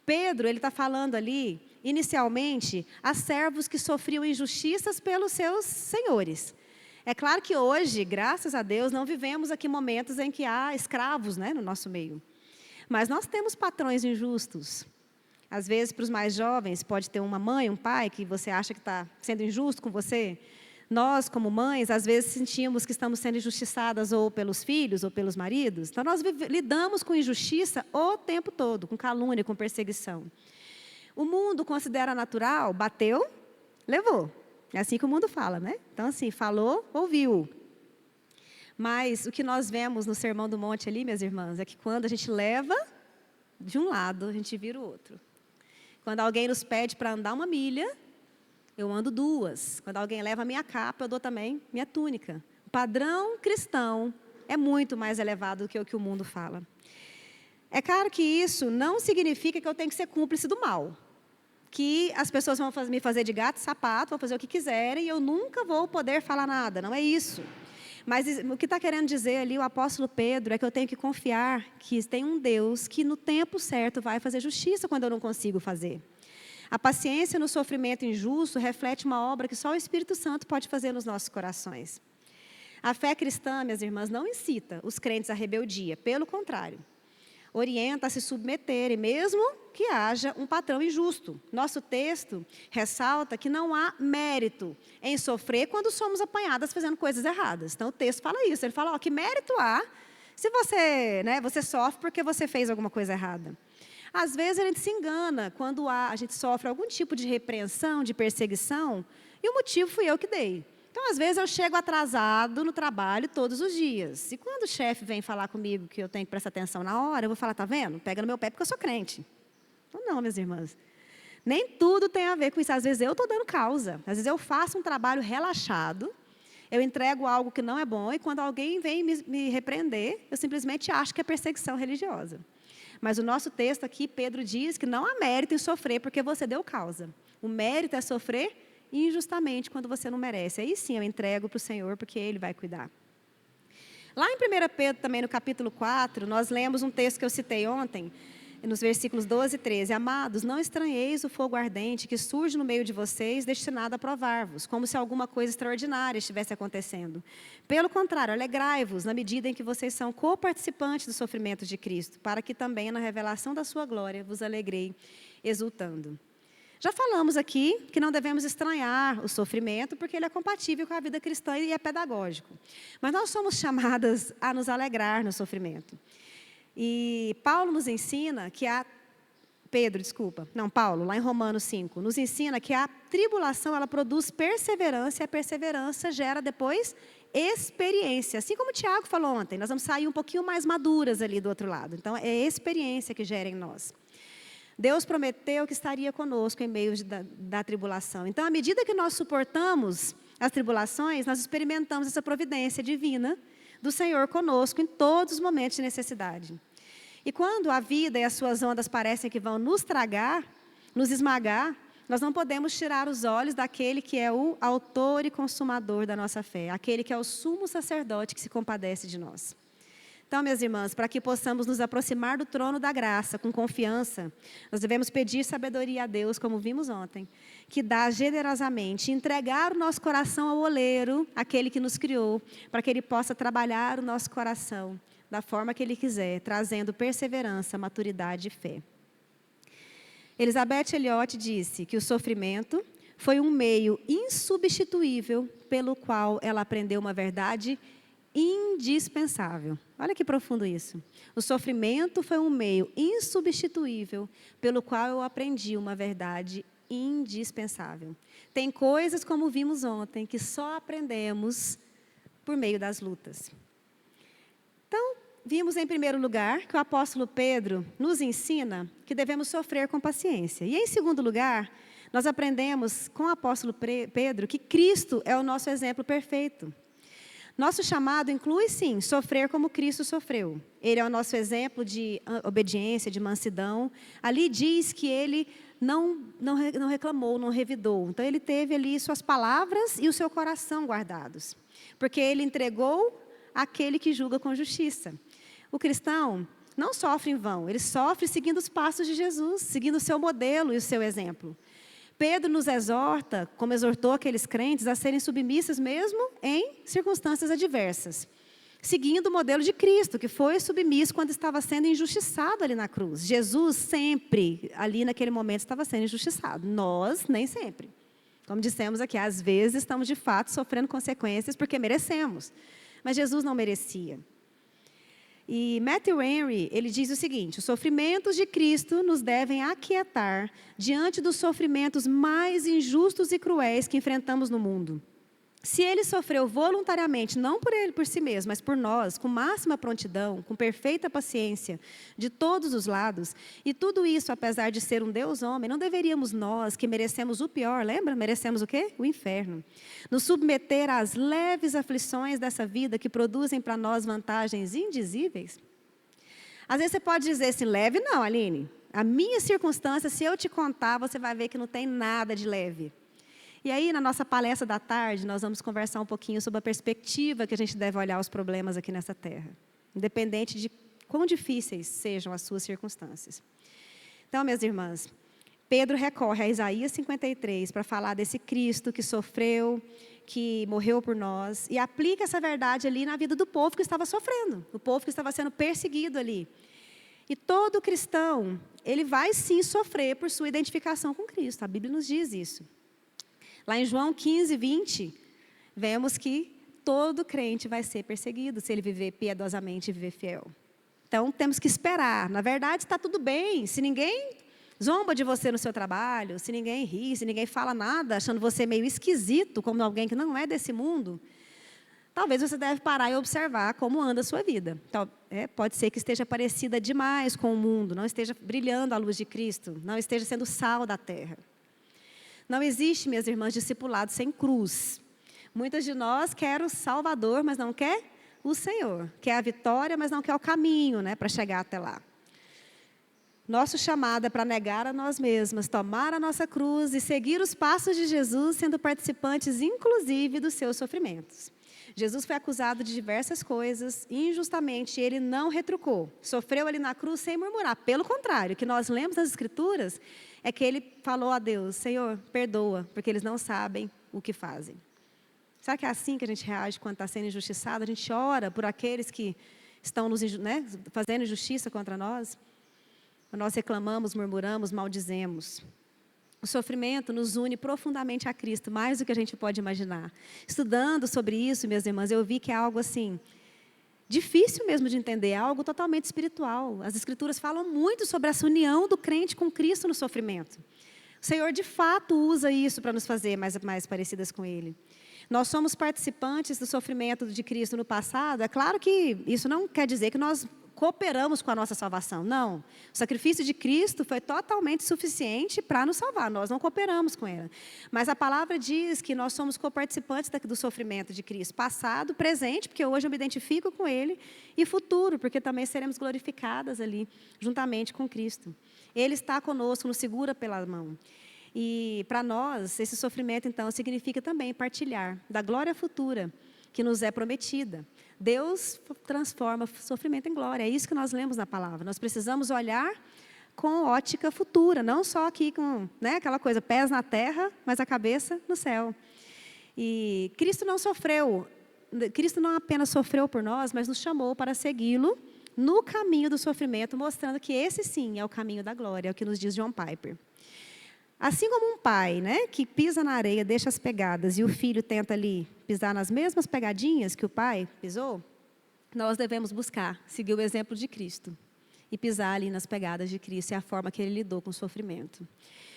Pedro, ele está falando ali, inicialmente, a servos que sofriam injustiças pelos seus senhores. É claro que hoje, graças a Deus, não vivemos aqui momentos em que há escravos, né, no nosso meio. Mas nós temos patrões injustos. Às vezes, para os mais jovens, pode ter uma mãe, um pai, que você acha que está sendo injusto com você. Nós, como mães, às vezes sentimos que estamos sendo injustiçadas ou pelos filhos ou pelos maridos. Então, nós lidamos com injustiça o tempo todo, com calúnia, com perseguição. O mundo considera natural, bateu, levou. É assim que o mundo fala, né? Então, assim, falou, ouviu. Mas o que nós vemos no Sermão do Monte ali, minhas irmãs, é que quando a gente leva de um lado, a gente vira o outro. Quando alguém nos pede para andar 1 milha, eu ando 2. Quando alguém leva a minha capa, eu dou também minha túnica. O padrão cristão é muito mais elevado do que o que o mundo fala. É claro que isso não significa que eu tenho que ser cúmplice do mal. Que as pessoas vão me fazer de gato e sapato, vão fazer o que quiserem, e eu nunca vou poder falar nada. Não é isso. Mas o que está querendo dizer ali o apóstolo Pedro é que eu tenho que confiar que tem um Deus que no tempo certo vai fazer justiça quando eu não consigo fazer. A paciência no sofrimento injusto reflete uma obra que só o Espírito Santo pode fazer nos nossos corações. A fé cristã, minhas irmãs, não incita os crentes à rebeldia. Pelo contrário, orienta a se submeterem, mesmo que haja um patrão injusto. Nosso texto ressalta que não há mérito em sofrer quando somos apanhadas fazendo coisas erradas. Então, o texto fala isso. Ele fala, que mérito há se você sofre porque você fez alguma coisa errada. Às vezes, a gente se engana quando a gente sofre algum tipo de repreensão, de perseguição, e o motivo fui eu que dei. Então, às vezes, eu chego atrasado no trabalho todos os dias. E quando o chefe vem falar comigo que eu tenho que prestar atenção na hora, eu vou falar, tá vendo? Pega no meu pé porque eu sou crente. Então, não, minhas irmãs. Nem tudo tem a ver com isso. Às vezes, eu estou dando causa. Às vezes, eu faço um trabalho relaxado, eu entrego algo que não é bom, e quando alguém vem me repreender, eu simplesmente acho que é perseguição religiosa. Mas o nosso texto aqui, Pedro diz que não há mérito em sofrer porque você deu causa. O mérito é sofrer injustamente quando você não merece. Aí sim eu entrego para o Senhor porque Ele vai cuidar. Lá em 1 Pedro, também no capítulo 4, nós lemos um texto que eu citei ontem, nos versículos 12 e 13. Amados, não estranheis o fogo ardente que surge no meio de vocês, destinado a provar-vos, como se alguma coisa extraordinária estivesse acontecendo. Pelo contrário, alegrai-vos na medida em que vocês são coparticipantes do sofrimento de Cristo, para que também na revelação da sua glória vos alegrei, exultando. Já falamos aqui que não devemos estranhar o sofrimento, porque ele é compatível com a vida cristã e é pedagógico. Mas nós somos chamadas a nos alegrar no sofrimento. E Paulo nos ensina que Paulo, lá em Romanos 5, nos ensina que a tribulação, ela produz perseverança, e a perseverança gera depois experiência. Assim como o Tiago falou ontem, nós vamos sair um pouquinho mais maduras ali do outro lado. Então, é a experiência que gera em nós. Deus prometeu que estaria conosco em meio da tribulação. Então, à medida que nós suportamos as tribulações, nós experimentamos essa providência divina do Senhor conosco em todos os momentos de necessidade. E quando a vida e as suas ondas parecem que vão nos tragar, nos esmagar, nós não podemos tirar os olhos daquele que é o autor e consumador da nossa fé, aquele que é o sumo sacerdote que se compadece de nós. Então, minhas irmãs, para que possamos nos aproximar do trono da graça com confiança, nós devemos pedir sabedoria a Deus, como vimos ontem, que dá generosamente, entregar o nosso coração ao oleiro, aquele que nos criou, para que Ele possa trabalhar o nosso coração da forma que Ele quiser, trazendo perseverança, maturidade e fé. Elizabeth Elliot disse que o sofrimento foi um meio insubstituível pelo qual ela aprendeu uma verdade indispensável. Olha que profundo isso. O sofrimento foi um meio insubstituível pelo qual eu aprendi uma verdade indispensável. Tem coisas, como vimos ontem, que só aprendemos por meio das lutas. Então, vimos em primeiro lugar que o apóstolo Pedro nos ensina que devemos sofrer com paciência. E em segundo lugar, nós aprendemos com o apóstolo Pedro que Cristo é o nosso exemplo perfeito. Nosso chamado inclui, sim, sofrer como Cristo sofreu. Ele é o nosso exemplo de obediência, de mansidão. Ali diz que ele não reclamou, não revidou. Então, ele teve ali suas palavras e o seu coração guardados. Porque ele entregou aquele que julga com justiça. O cristão não sofre em vão, ele sofre seguindo os passos de Jesus, seguindo o seu modelo e o seu exemplo. Pedro nos exorta, como exortou aqueles crentes, a serem submissas mesmo em circunstâncias adversas. Seguindo o modelo de Cristo, que foi submisso quando estava sendo injustiçado ali na cruz. Jesus sempre, ali naquele momento, estava sendo injustiçado. Nós, nem sempre. Como dissemos aqui, às vezes estamos de fato sofrendo consequências porque merecemos. Mas Jesus não merecia. E Matthew Henry, ele diz o seguinte: os sofrimentos de Cristo nos devem aquietar diante dos sofrimentos mais injustos e cruéis que enfrentamos no mundo. Se ele sofreu voluntariamente, não por ele, por si mesmo, mas por nós, com máxima prontidão, com perfeita paciência, de todos os lados, e tudo isso, apesar de ser um Deus homem, não deveríamos nós, que merecemos o pior, lembra? Merecemos o quê? O inferno. Nos submeter às leves aflições dessa vida que produzem para nós vantagens indizíveis? Às vezes você pode dizer assim, leve não, Aline. A minha circunstância, se eu te contar, você vai ver que não tem nada de leve. E aí, na nossa palestra da tarde, nós vamos conversar um pouquinho sobre a perspectiva que a gente deve olhar os problemas aqui nessa terra, independente de quão difíceis sejam as suas circunstâncias. Então, minhas irmãs, Pedro recorre a Isaías 53 para falar desse Cristo que sofreu, que morreu por nós, e aplica essa verdade ali na vida do povo que estava sofrendo, o povo que estava sendo perseguido ali. E todo cristão, ele vai sim sofrer por sua identificação com Cristo, a Bíblia nos diz isso. Lá em João 15, 20, vemos que todo crente vai ser perseguido se ele viver piedosamente e viver fiel. Então, temos que esperar. Na verdade, está tudo bem. Se ninguém zomba de você no seu trabalho, se ninguém ri, se ninguém fala nada, achando você meio esquisito, como alguém que não é desse mundo, talvez você deve parar e observar como anda a sua vida. Então, pode ser que esteja parecida demais com o mundo, não esteja brilhando a luz de Cristo, não esteja sendo sal da terra. Não existe, minhas irmãs, discipulado sem cruz. Muitas de nós querem o Salvador, mas não quer o Senhor. Quer a vitória, mas não quer o caminho, para chegar até lá. Nosso chamado é para negar a nós mesmas, tomar a nossa cruz e seguir os passos de Jesus, sendo participantes, inclusive, dos seus sofrimentos. Jesus foi acusado de diversas coisas, injustamente, ele não retrucou. Sofreu ali na cruz sem murmurar. Pelo contrário, o que nós lemos nas Escrituras é que ele falou a Deus: Senhor, perdoa, porque eles não sabem o que fazem. Será que é assim que a gente reage quando está sendo injustiçado? A gente ora por aqueles que estão fazendo injustiça contra nós? Nós reclamamos, murmuramos, maldizemos. O sofrimento nos une profundamente a Cristo, mais do que a gente pode imaginar. Estudando sobre isso, minhas irmãs, eu vi que é algo assim, difícil mesmo de entender, é algo totalmente espiritual. As Escrituras falam muito sobre essa união do crente com Cristo no sofrimento. O Senhor, de fato, usa isso para nos fazer mais parecidas com Ele. Nós somos participantes do sofrimento de Cristo no passado. É claro que isso não quer dizer que nós cooperamos com a nossa salvação. Não. O sacrifício de Cristo foi totalmente suficiente para nos salvar. Nós não cooperamos com Ele. Mas a palavra diz que nós somos coparticipantes do sofrimento de Cristo. Passado, presente, porque hoje eu me identifico com Ele. E futuro, porque também seremos glorificadas ali, juntamente com Cristo. Ele está conosco, nos segura pela mão. E para nós, esse sofrimento, então, significa também partilhar da glória futura que nos é prometida. Deus transforma sofrimento em glória. É isso que nós lemos na palavra. Nós precisamos olhar com ótica futura, não só aqui com aquela coisa, pés na terra, mas a cabeça no céu. E Cristo não apenas sofreu por nós, mas nos chamou para segui-lo no caminho do sofrimento, mostrando que esse sim é o caminho da glória, é o que nos diz John Piper. Assim como um pai, que pisa na areia, deixa as pegadas, e o filho tenta ali pisar nas mesmas pegadinhas que o pai pisou, nós devemos buscar seguir o exemplo de Cristo e pisar ali nas pegadas de Cristo, é a forma que ele lidou com o sofrimento.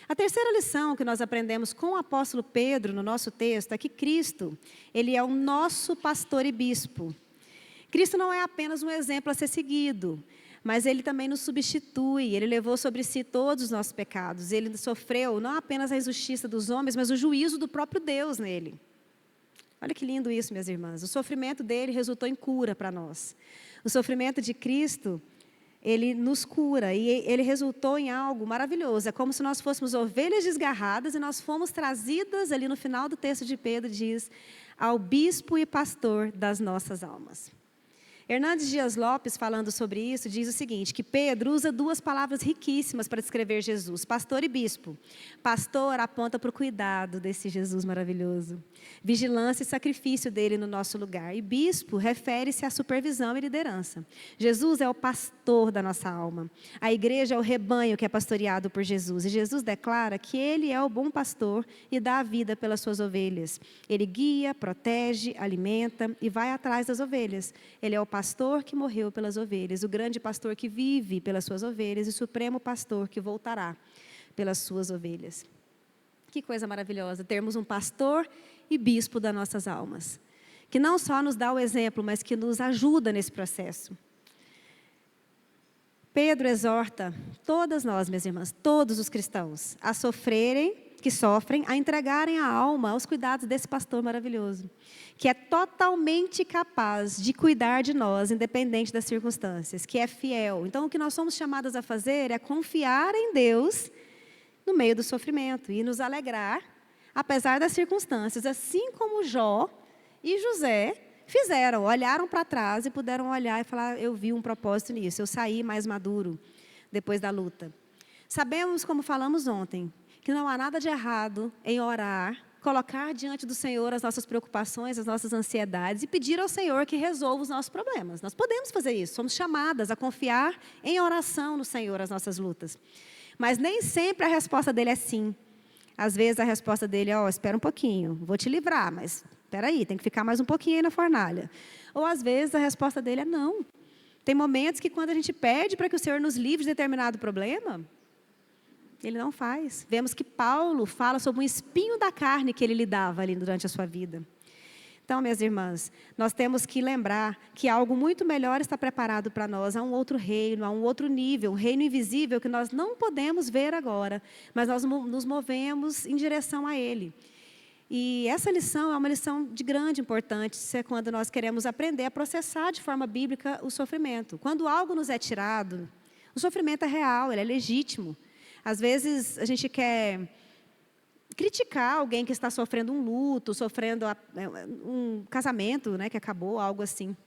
A terceira lição que nós aprendemos com o apóstolo Pedro no nosso texto é que Cristo, ele é o nosso pastor e bispo. Cristo não é apenas um exemplo a ser seguido, mas Ele também nos substitui. Ele levou sobre si todos os nossos pecados. Ele sofreu não apenas a injustiça dos homens, mas o juízo do próprio Deus nele. Olha que lindo isso, minhas irmãs. O sofrimento dele resultou em cura para nós. O sofrimento de Cristo, ele nos cura e ele resultou em algo maravilhoso. É como se nós fôssemos ovelhas desgarradas e nós fomos trazidas, ali no final do texto de Pedro, diz, ao bispo e pastor das nossas almas. Hernandes Dias Lopes, falando sobre isso, diz o seguinte, que Pedro usa duas palavras riquíssimas para descrever Jesus, pastor e bispo. Pastor aponta para o cuidado desse Jesus maravilhoso, vigilância e sacrifício dele no nosso lugar. E bispo refere-se à supervisão e liderança. Jesus é o pastor da nossa alma. A igreja é o rebanho que é pastoreado por Jesus. E Jesus declara que ele é o bom pastor e dá a vida pelas suas ovelhas. Ele guia, protege, alimenta e vai atrás das ovelhas. Ele é o pastor que morreu pelas ovelhas, o grande pastor que vive pelas suas ovelhas e o supremo pastor que voltará pelas suas ovelhas. Que coisa maravilhosa, termos um pastor e bispo das nossas almas, que não só nos dá o exemplo, mas que nos ajuda nesse processo. Pedro exorta todas nós, minhas irmãs, todos os cristãos, a sofrem, a entregarem a alma aos cuidados desse pastor maravilhoso, que é totalmente capaz de cuidar de nós, independente das circunstâncias, que é fiel. Então, o que nós somos chamadas a fazer é confiar em Deus no meio do sofrimento e nos alegrar, apesar das circunstâncias, assim como Jó e José fizeram, olharam para trás e puderam olhar e falar, eu vi um propósito nisso, eu saí mais maduro depois da luta. Sabemos, como falamos ontem, que não há nada de errado em orar, colocar diante do Senhor as nossas preocupações, as nossas ansiedades e pedir ao Senhor que resolva os nossos problemas. Nós podemos fazer isso, somos chamadas a confiar em oração no Senhor as nossas lutas. Mas nem sempre a resposta dele é sim. Às vezes a resposta dele é, espera um pouquinho, vou te livrar, mas espera aí, tem que ficar mais um pouquinho aí na fornalha. Ou às vezes a resposta dele é não. Tem momentos que quando a gente pede para que o Senhor nos livre de determinado problema, Ele não faz. Vemos que Paulo fala sobre um espinho da carne que ele lidava ali durante a sua vida. Então, minhas irmãs, nós temos que lembrar que algo muito melhor está preparado para nós. Há um outro reino, há um outro nível, um reino invisível que nós não podemos ver agora, mas nós nos movemos em direção a ele. E essa lição é uma lição de grande importância quando nós queremos aprender a processar de forma bíblica o sofrimento. Quando algo nos é tirado, O sofrimento é real, ele é legítimo. Às vezes, a gente quer criticar alguém que está sofrendo um luto, sofrendo um casamento, né, que acabou, algo assim.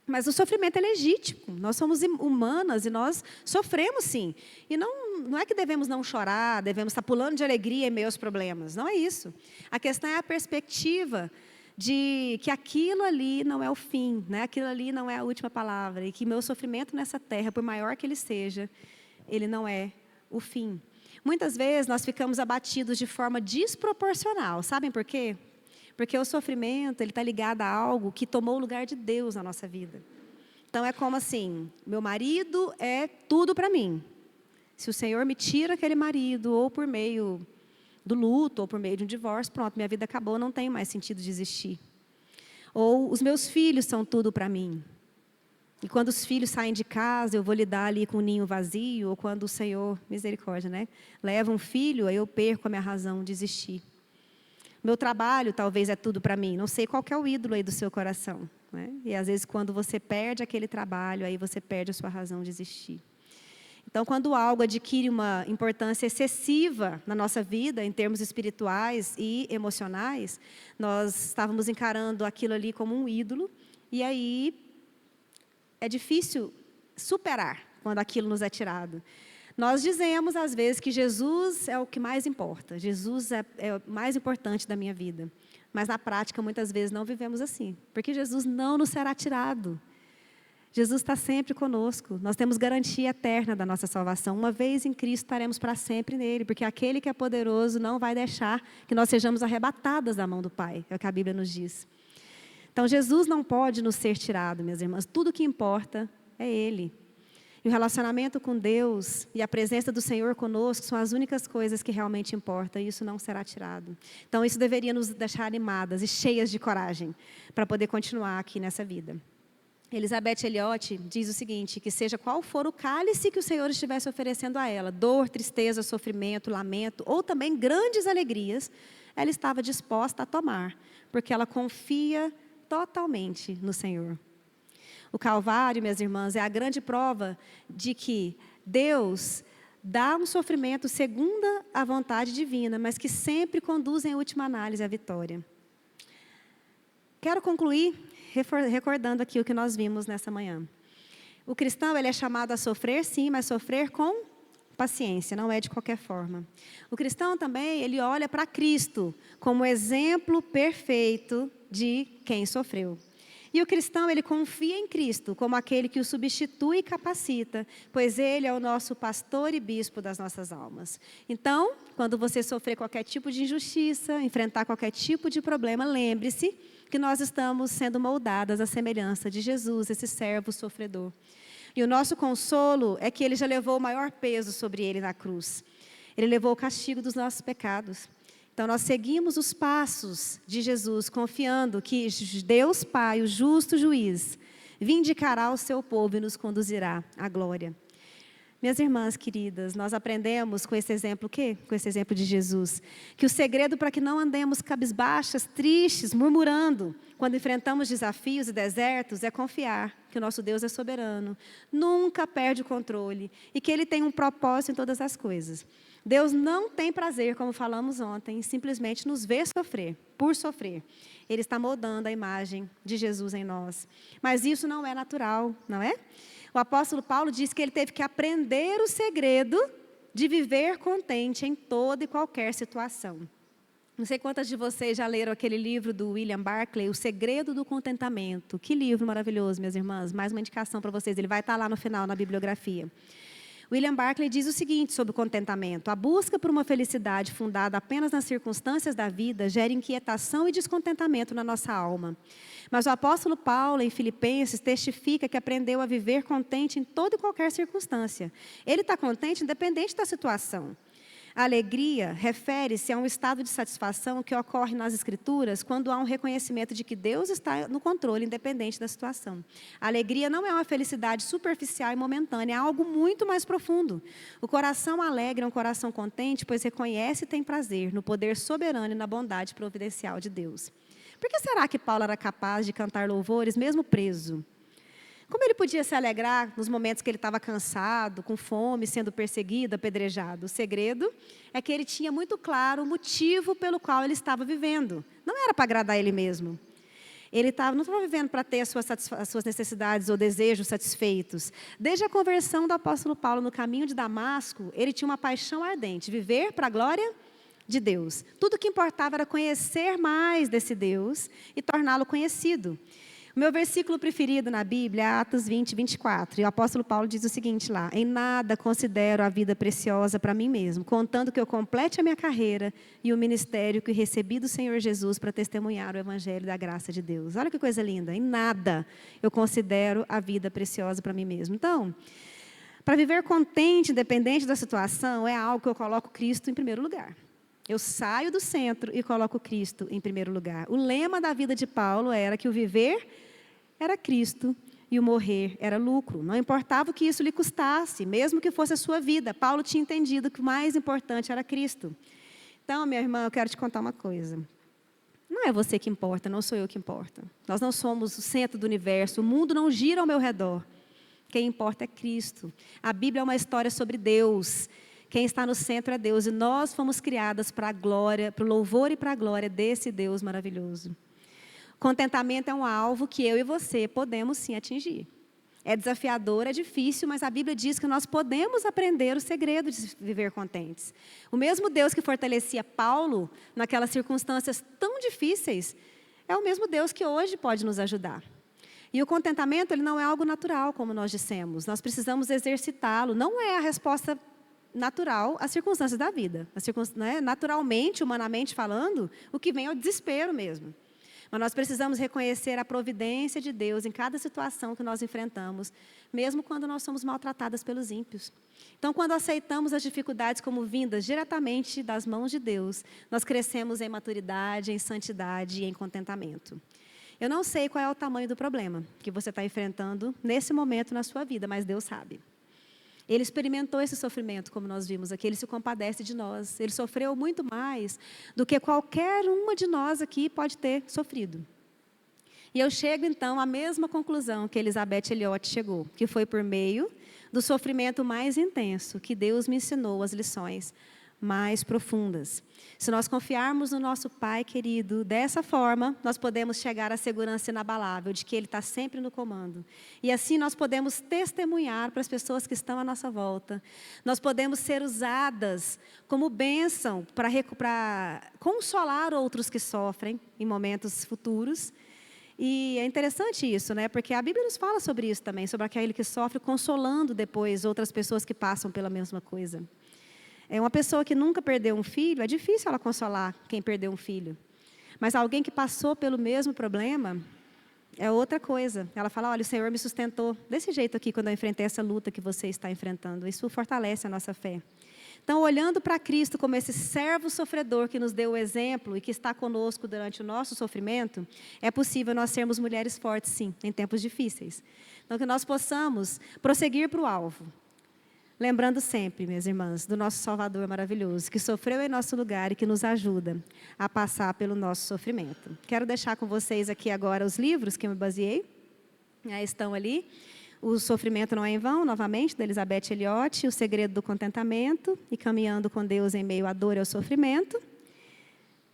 Mas o sofrimento é legítimo. Nós somos humanas e nós sofremos, sim. E não é que devemos não chorar, devemos estar pulando de alegria em meio aos problemas. Não é isso. A questão é a perspectiva de que aquilo ali não é o fim, né? Aquilo ali não é a última palavra. E que meu sofrimento nessa terra, por maior que ele seja, ele não é o fim. Muitas vezes nós ficamos abatidos de forma desproporcional. Sabem por quê? Porque o sofrimento ele está ligado a algo que tomou o lugar de Deus na nossa vida. Então, é como assim, meu marido é tudo para mim. Se o Senhor me tira aquele marido, ou por meio do luto, ou por meio de um divórcio, pronto, minha vida acabou, não tem mais sentido de existir. Ou os meus filhos são tudo para mim. E quando os filhos saem de casa, eu vou lidar ali com o ninho vazio, ou quando o Senhor, misericórdia, né, leva um filho, aí eu perco a minha razão de existir. Meu trabalho talvez é tudo para mim. Não sei qual que é o ídolo aí do seu coração, né? E às vezes quando você perde aquele trabalho, aí você perde a sua razão de existir. Então, quando algo adquire uma importância excessiva na nossa vida, em termos espirituais e emocionais, nós estávamos encarando aquilo ali como um ídolo, e aí é difícil superar quando aquilo nos é tirado. Nós dizemos, às vezes, que Jesus é o que mais importa. Jesus é o mais importante da minha vida. Mas, na prática, muitas vezes, não vivemos assim. Porque Jesus não nos será tirado. Jesus está sempre conosco. Nós temos garantia eterna da nossa salvação. Uma vez em Cristo, estaremos para sempre nele. Porque aquele que é poderoso não vai deixar que nós sejamos arrebatadas da mão do Pai. É o que a Bíblia nos diz. Então, Jesus não pode nos ser tirado, minhas irmãs. Tudo que importa é Ele. E o relacionamento com Deus e a presença do Senhor conosco são as únicas coisas que realmente importam, e isso não será tirado. Então, isso deveria nos deixar animadas e cheias de coragem para poder continuar aqui nessa vida. Elizabeth Elliot diz o seguinte, que seja qual for o cálice que o Senhor estivesse oferecendo a ela, dor, tristeza, sofrimento, lamento, ou também grandes alegrias, ela estava disposta a tomar, porque ela confia totalmente no Senhor. O Calvário, minhas irmãs, é a grande prova de que Deus dá um sofrimento segundo a vontade divina, mas que sempre conduz em última análise à vitória. Quero concluir recordando aqui o que nós vimos nessa manhã. O cristão ele é chamado a sofrer, sim, mas sofrer com paciência, não é de qualquer forma. O cristão também, ele olha para Cristo como exemplo perfeito de quem sofreu. E o cristão, ele confia em Cristo como aquele que o substitui e capacita, pois Ele é o nosso pastor e bispo das nossas almas. Então, quando você sofrer qualquer tipo de injustiça, enfrentar qualquer tipo de problema, lembre-se que nós estamos sendo moldadas à semelhança de Jesus, esse servo sofredor. E o nosso consolo é que Ele já levou o maior peso sobre Ele na cruz. Ele levou o castigo dos nossos pecados. Então, nós seguimos os passos de Jesus, confiando que Deus Pai, o justo juiz, vindicará o seu povo e nos conduzirá à glória. Minhas irmãs queridas, nós aprendemos com esse exemplo, o quê? Com esse exemplo de Jesus, que o segredo para que não andemos cabisbaixas, tristes, murmurando, quando enfrentamos desafios e desertos, é confiar que o nosso Deus é soberano, nunca perde o controle e que Ele tem um propósito em todas as coisas. Deus não tem prazer, como falamos ontem, em simplesmente nos ver sofrer, por sofrer. Ele está moldando a imagem de Jesus em nós. Mas isso não é natural, não é? O apóstolo Paulo diz que ele teve que aprender o segredo de viver contente em toda e qualquer situação. Não sei quantas de vocês já leram aquele livro do William Barclay, O Segredo do Contentamento. Que livro maravilhoso, minhas irmãs. Mais uma indicação para vocês, ele vai estar lá no final, na bibliografia. William Barclay diz o seguinte sobre o contentamento: a busca por uma felicidade fundada apenas nas circunstâncias da vida gera inquietação e descontentamento na nossa alma. Mas o apóstolo Paulo, em Filipenses, testifica que aprendeu a viver contente em toda e qualquer circunstância. Ele está contente independente da situação. A alegria refere-se a um estado de satisfação que ocorre nas Escrituras quando há um reconhecimento de que Deus está no controle, independente da situação. A alegria não é uma felicidade superficial e momentânea, é algo muito mais profundo. O coração alegre é um coração contente, pois reconhece e tem prazer no poder soberano e na bondade providencial de Deus. Por que será que Paulo era capaz de cantar louvores mesmo preso? Como ele podia se alegrar nos momentos que ele estava cansado, com fome, sendo perseguido, apedrejado? O segredo é que ele tinha muito claro o motivo pelo qual ele estava vivendo. Não era para agradar ele mesmo. Ele não estava vivendo para ter as suas necessidades ou desejos satisfeitos. Desde a conversão do apóstolo Paulo no caminho de Damasco, ele tinha uma paixão ardente, viver para a glória de Deus. Tudo o que importava era conhecer mais desse Deus e torná-lo conhecido. O meu versículo preferido na Bíblia é Atos 20, 24. E o apóstolo Paulo diz o seguinte lá: em nada considero a vida preciosa para mim mesmo, contando que eu complete a minha carreira e o ministério que recebi do Senhor Jesus para testemunhar o evangelho da graça de Deus. Olha que coisa linda. Em nada eu considero a vida preciosa para mim mesmo. Então, para viver contente, independente da situação, é algo que eu coloco Cristo em primeiro lugar. Eu saio do centro e coloco Cristo em primeiro lugar. O lema da vida de Paulo era que o viver era Cristo e o morrer era lucro. Não importava o que isso lhe custasse, mesmo que fosse a sua vida. Paulo tinha entendido que o mais importante era Cristo. Então, minha irmã, eu quero te contar uma coisa. Não é você que importa, não sou eu que importa. Nós não somos o centro do universo, o mundo não gira ao meu redor. Quem importa é Cristo. A Bíblia é uma história sobre Deus. Quem está no centro é Deus. E nós fomos criadas para a glória, para o louvor e para a glória desse Deus maravilhoso. Contentamento é um alvo que eu e você podemos sim atingir. É desafiador, é difícil, mas a Bíblia diz que nós podemos aprender o segredo de viver contentes. O mesmo Deus que fortalecia Paulo naquelas circunstâncias tão difíceis, é o mesmo Deus que hoje pode nos ajudar. E o contentamento, ele não é algo natural, como nós dissemos. Nós precisamos exercitá-lo. Não é a resposta natural às circunstâncias da vida. Naturalmente, humanamente falando, o que vem é o desespero mesmo. Mas nós precisamos reconhecer a providência de Deus em cada situação que nós enfrentamos, mesmo quando nós somos maltratadas pelos ímpios. Então, quando aceitamos as dificuldades como vindas diretamente das mãos de Deus, nós crescemos em maturidade, em santidade e em contentamento. Eu não sei qual é o tamanho do problema que você está enfrentando nesse momento na sua vida, mas Deus sabe. Ele experimentou esse sofrimento, como nós vimos aqui, ele se compadece de nós. Ele sofreu muito mais do que qualquer uma de nós aqui pode ter sofrido. E eu chego, então, à mesma conclusão que Elisabeth Elliot chegou, que foi por meio do sofrimento mais intenso que Deus me ensinou as lições mais profundas. Se nós confiarmos no nosso Pai querido, dessa forma, nós podemos chegar à segurança inabalável de que Ele está sempre no comando. E assim nós podemos testemunhar para as pessoas que estão à nossa volta. Nós podemos ser usadas como bênção para consolar outros que sofrem em momentos futuros. E é interessante isso, né? Porque a Bíblia nos fala sobre isso também, sobre aquele que sofre, consolando depois outras pessoas que passam pela mesma coisa. É uma pessoa que nunca perdeu um filho, é difícil ela consolar quem perdeu um filho. Mas alguém que passou pelo mesmo problema, é outra coisa. Ela fala, olha, o Senhor me sustentou desse jeito aqui, quando eu enfrentei essa luta que você está enfrentando. Isso fortalece a nossa fé. Então, olhando para Cristo como esse servo sofredor que nos deu o exemplo e que está conosco durante o nosso sofrimento, é possível nós sermos mulheres fortes, sim, em tempos difíceis. Então, que nós possamos prosseguir para o alvo. Lembrando sempre, minhas irmãs, do nosso Salvador maravilhoso, que sofreu em nosso lugar e que nos ajuda a passar pelo nosso sofrimento. Quero deixar com vocês aqui agora os livros que eu me baseei. Estão ali. O Sofrimento Não é em Vão, novamente, da Elisabeth Elliot, O Segredo do Contentamento e Caminhando com Deus em Meio à Dor e ao Sofrimento.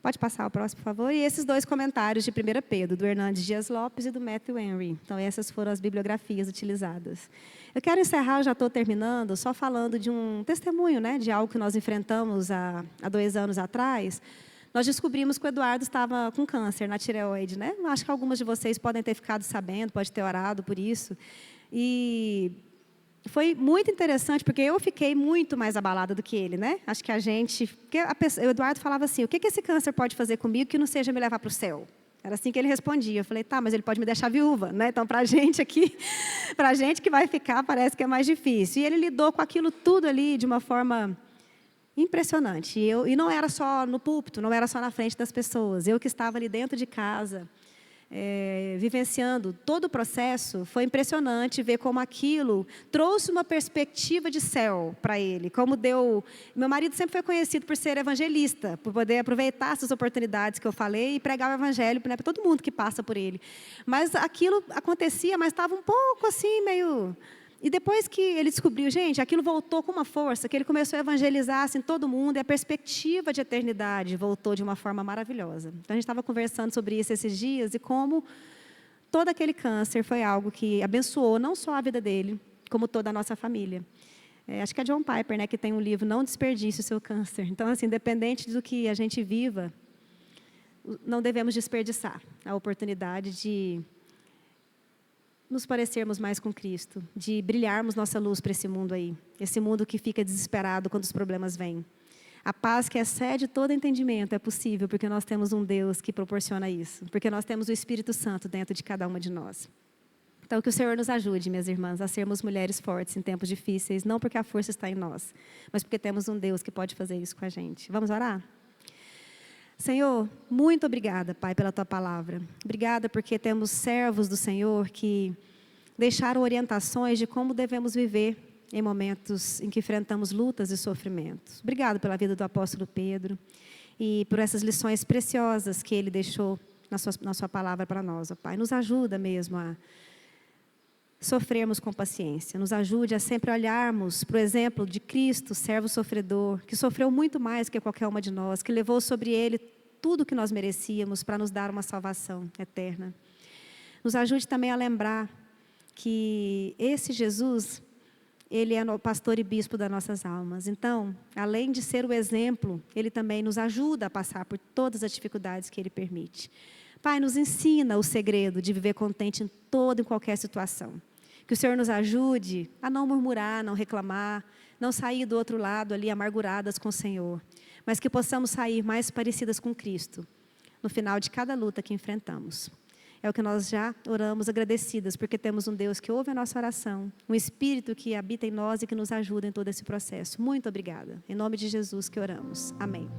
Pode passar o próximo, por favor. E esses dois comentários de 1 Pedro, do Hernandes Dias Lopes e do Matthew Henry. Então, essas foram as bibliografias utilizadas. Eu quero encerrar, já estou terminando, só falando de um testemunho, né, de algo que nós enfrentamos há 2 anos atrás. Nós descobrimos que o Eduardo estava com câncer na tireoide, né? Acho que algumas de vocês podem ter ficado sabendo, pode ter orado por isso. E foi muito interessante, porque eu fiquei muito mais abalada do que ele, né? Acho que o Eduardo falava assim, o que esse câncer pode fazer comigo que não seja me levar para o céu? Era assim que ele respondia. Eu falei, tá, mas ele pode me deixar viúva, né? Então, para a gente aqui, para a gente que vai ficar, parece que é mais difícil. E ele lidou com aquilo tudo ali de uma forma impressionante. E não era só no púlpito, não era só na frente das pessoas. Eu que estava ali dentro de casa, vivenciando todo o processo, foi impressionante ver como aquilo trouxe uma perspectiva de céu para ele. Como deu... Meu marido sempre foi conhecido por ser evangelista, por poder aproveitar essas oportunidades que eu falei e pregar o evangelho, né, para todo mundo que passa por ele. Mas aquilo acontecia, mas estava um pouco assim, meio... E depois que ele descobriu, gente, aquilo voltou com uma força, que ele começou a evangelizar assim, todo mundo, e a perspectiva de eternidade voltou de uma forma maravilhosa. Então, a gente estava conversando sobre isso esses dias, e como todo aquele câncer foi algo que abençoou não só a vida dele, como toda a nossa família. Acho que é John Piper, né, que tem um livro, Não Desperdice o Seu Câncer. Então, assim, independente do que a gente viva, não devemos desperdiçar a oportunidade de nos parecermos mais com Cristo, de brilharmos nossa luz para esse mundo aí, esse mundo que fica desesperado quando os problemas vêm. A paz que excede todo entendimento é possível porque nós temos um Deus que proporciona isso, porque nós temos o Espírito Santo dentro de cada uma de nós. Então, que o Senhor nos ajude, minhas irmãs, a sermos mulheres fortes em tempos difíceis, não porque a força está em nós, mas porque temos um Deus que pode fazer isso com a gente. Vamos orar? Senhor, muito obrigada, Pai, pela Tua palavra. Obrigada porque temos servos do Senhor que deixaram orientações de como devemos viver em momentos em que enfrentamos lutas e sofrimentos. Obrigada pela vida do apóstolo Pedro e por essas lições preciosas que ele deixou na sua palavra para nós, ó Pai. Nos ajuda mesmo a sofrermos com paciência. Nos ajude a sempre olharmos para o exemplo de Cristo, servo sofredor, que sofreu muito mais que qualquer uma de nós, que levou sobre ele tudo o que nós merecíamos para nos dar uma salvação eterna. Nos ajude também a lembrar que esse Jesus, ele é o pastor e bispo das nossas almas. Então, além de ser o exemplo, ele também nos ajuda a passar por todas as dificuldades que ele permite. Pai, nos ensina o segredo de viver contente em toda e qualquer situação. Que o Senhor nos ajude a não murmurar, não reclamar, não sair do outro lado ali amarguradas com o Senhor, mas que possamos sair mais parecidas com Cristo no final de cada luta que enfrentamos. É o que nós já oramos agradecidas, porque temos um Deus que ouve a nossa oração, um Espírito que habita em nós e que nos ajuda em todo esse processo. Muito obrigada. Em nome de Jesus que oramos. Amém.